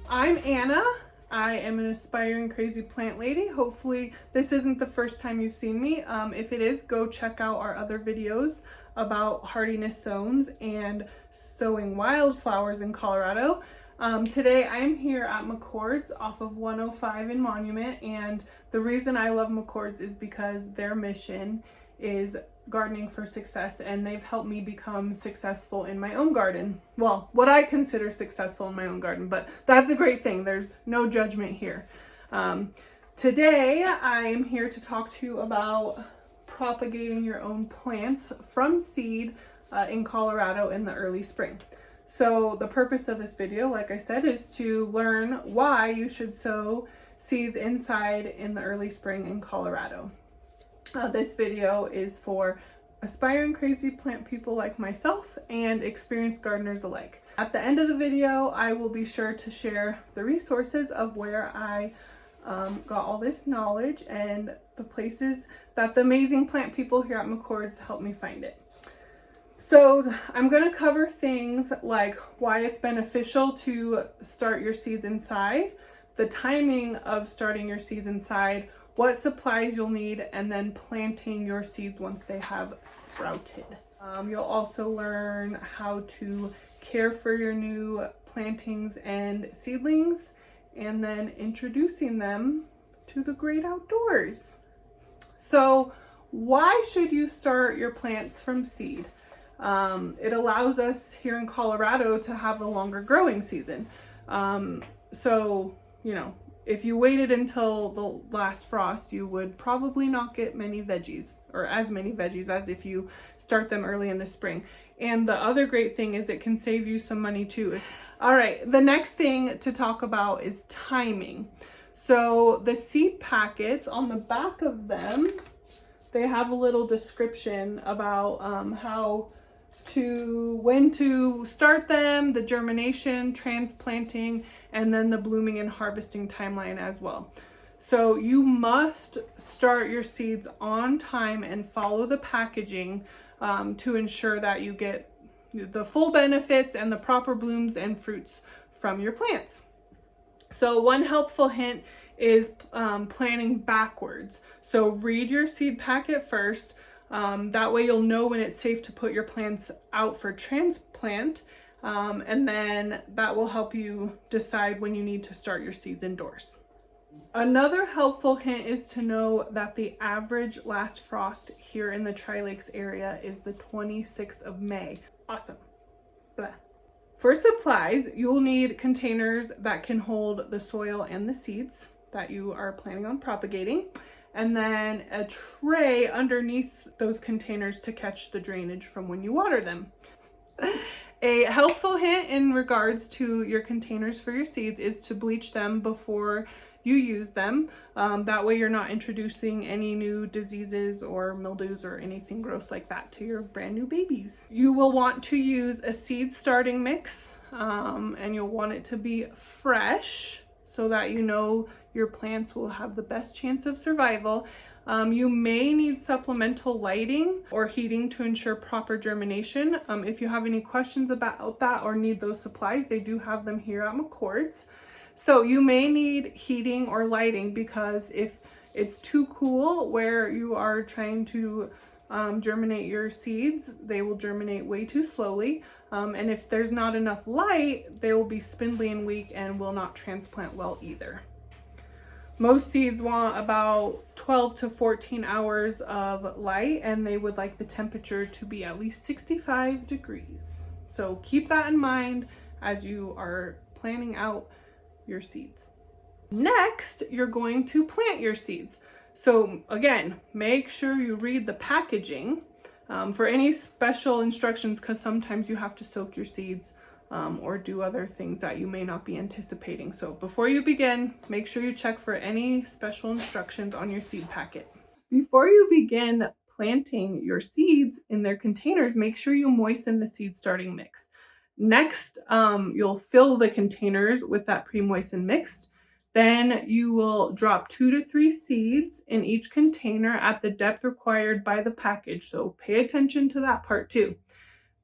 I'm Anna. I am an aspiring crazy plant lady. Hopefully this isn't the first time you've seen me. If it is, go check out our other videos about hardiness zones and sowing wildflowers in Colorado. Today I'm here at McCord's off of 105 in Monument, and the reason I love McCord's is because their mission is gardening for success, and they've helped me become successful in my own garden. Well, what I consider successful in my own garden, but that's a great thing. There's no judgment here. Today I am here to talk to you about propagating your own plants from seed in Colorado in the early spring. So the purpose of this video, like I said, is to learn why you should sow seeds inside in the early spring in Colorado. This video is for aspiring crazy plant people like myself and experienced gardeners alike. At the end of the video, I will be sure to share the resources of where I got all this knowledge and the places that the amazing plant people here at McCord's helped me find it. So I'm going to cover things like why it's beneficial to start your seeds inside, the timing of starting your seeds inside, what supplies you'll need, and then planting your seeds once they have sprouted. You'll also learn how to care for your new plantings and seedlings, and then introducing them to the great outdoors. So why should you start your plants from seed? It allows us here in Colorado to have a longer growing season. If you waited until the last frost, you would probably not get many veggies, or as many veggies as if you start them early in the spring. And the other great thing is it can save you some money too. All right, the next thing to talk about is timing. So the seed packets, on the back of them, they have a little description about when to start them, the germination, transplanting, and then the blooming and harvesting timeline as well. So you must start your seeds on time and follow the packaging to ensure that you get the full benefits and the proper blooms and fruits from your plants. So one helpful hint is planning backwards. So read your seed packet first. That way you'll know when it's safe to put your plants out for transplant, and then that will help you decide when you need to start your seeds indoors. Another helpful hint is to know that the average last frost here in the Tri-Lakes area is the 26th of May. Awesome. Blah. For supplies, you'll need containers that can hold the soil and the seeds that you are planning on propagating, and then a tray underneath those containers to catch the drainage from when you water them. A helpful hint in regards to your containers for your seeds is to bleach them before you use them. That way you're not introducing any new diseases or mildews or anything gross like that to your brand new babies. You will want to use a seed starting mix, and you'll want it to be fresh so that you know your plants will have the best chance of survival. You may need supplemental lighting or heating to ensure proper germination. If you have any questions about that or need those supplies, they do have them here at McCord's. So you may need heating or lighting because if it's too cool where you are trying to germinate your seeds, they will germinate way too slowly. And if there's not enough light, they will be spindly and weak and will not transplant well either. Most seeds want about 12 to 14 hours of light, and they would like the temperature to be at least 65 degrees. So keep that in mind as you are planning out your seeds. Next, you're going to plant your seeds. So again, make sure you read the packaging for any special instructions, because sometimes you have to soak your seeds or do other things that you may not be anticipating. So before you begin, make sure you check for any special instructions on your seed packet. Before you begin planting your seeds in their containers, make sure you moisten the seed starting mix. Next, you'll fill the containers with that pre-moistened mix. Then you will drop 2 to 3 seeds in each container at the depth required by the package. So pay attention to that part too.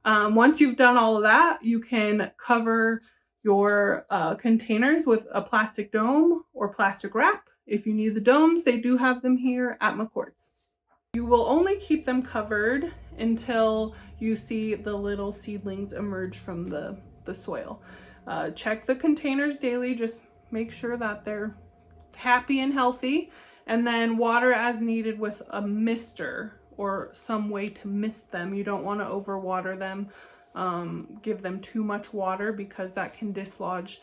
Once you've done all of that, you can cover your containers with a plastic dome or plastic wrap. If you need the domes, they do have them here at McCord's. You will only keep them covered until you see the little seedlings emerge from the soil. Check the containers daily, just make sure that they're happy and healthy, and then water as needed with a mister or some way to mist them. You don't want to overwater them, give them too much water, because that can dislodge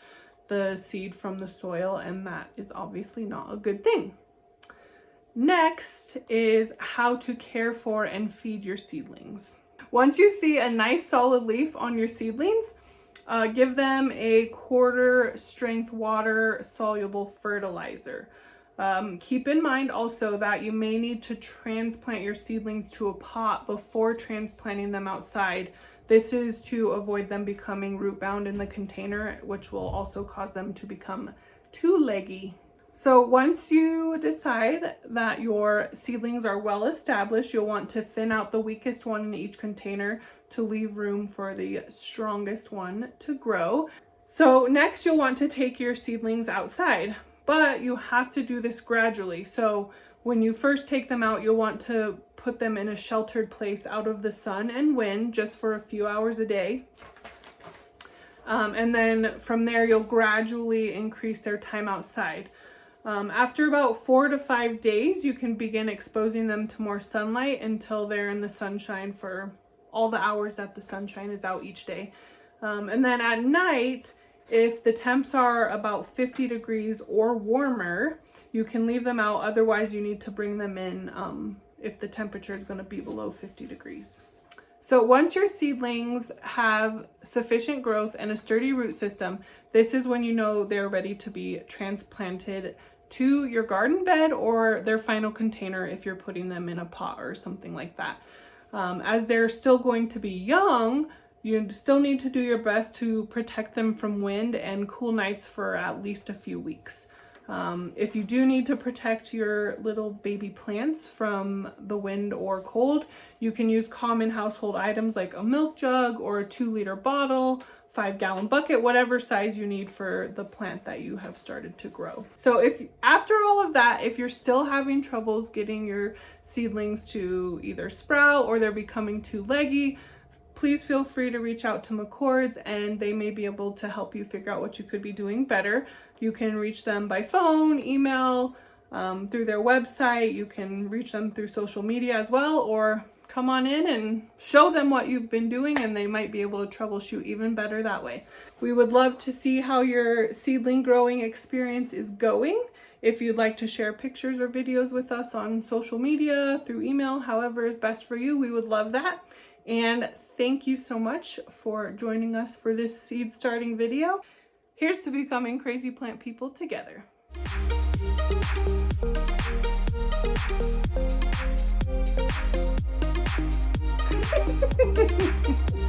the seed from the soil, and that is obviously not a good thing. Next is how to care for and feed your seedlings. Once you see a nice solid leaf on your seedlings, give them a quarter strength water soluble fertilizer. Keep in mind also that you may need to transplant your seedlings to a pot before transplanting them outside. This is to avoid them becoming root bound in the container, which will also cause them to become too leggy. So once you decide that your seedlings are well established, you'll want to thin out the weakest one in each container to leave room for the strongest one to grow. So next you'll want to take your seedlings outside, but you have to do this gradually. So when you first take them out, you'll want to put them in a sheltered place out of the sun and wind just for a few hours a day. And then from there, you'll gradually increase their time outside. After about 4 to 5 days, you can begin exposing them to more sunlight until they're in the sunshine for all the hours that the sunshine is out each day. And then at night, if the temps are about 50 degrees or warmer, you can leave them out. Otherwise, you need to bring them in if the temperature is going to be below 50 degrees. So once your seedlings have sufficient growth and a sturdy root system, this is when you know they're ready to be transplanted to your garden bed or their final container if you're putting them in a pot or something like that. As they're still going to be young, you still need to do your best to protect them from wind and cool nights for at least a few weeks. If you do need to protect your little baby plants from the wind or cold, you can use common household items like a milk jug or a 2-liter bottle, 5-gallon bucket, whatever size you need for the plant that you have started to grow. So if after all of that, if you're still having troubles getting your seedlings to either sprout or they're becoming too leggy, please feel free to reach out to McCord's and they may be able to help you figure out what you could be doing better. You can reach them by phone, email, through their website. You can reach them through social media as well, or come on in and show them what you've been doing and they might be able to troubleshoot even better that way. We would love to see how your seedling growing experience is going. If you'd like to share pictures or videos with us on social media, through email, however is best for you, we would love that. And thank you so much for joining us for this seed starting video. Here's to becoming crazy plant people together.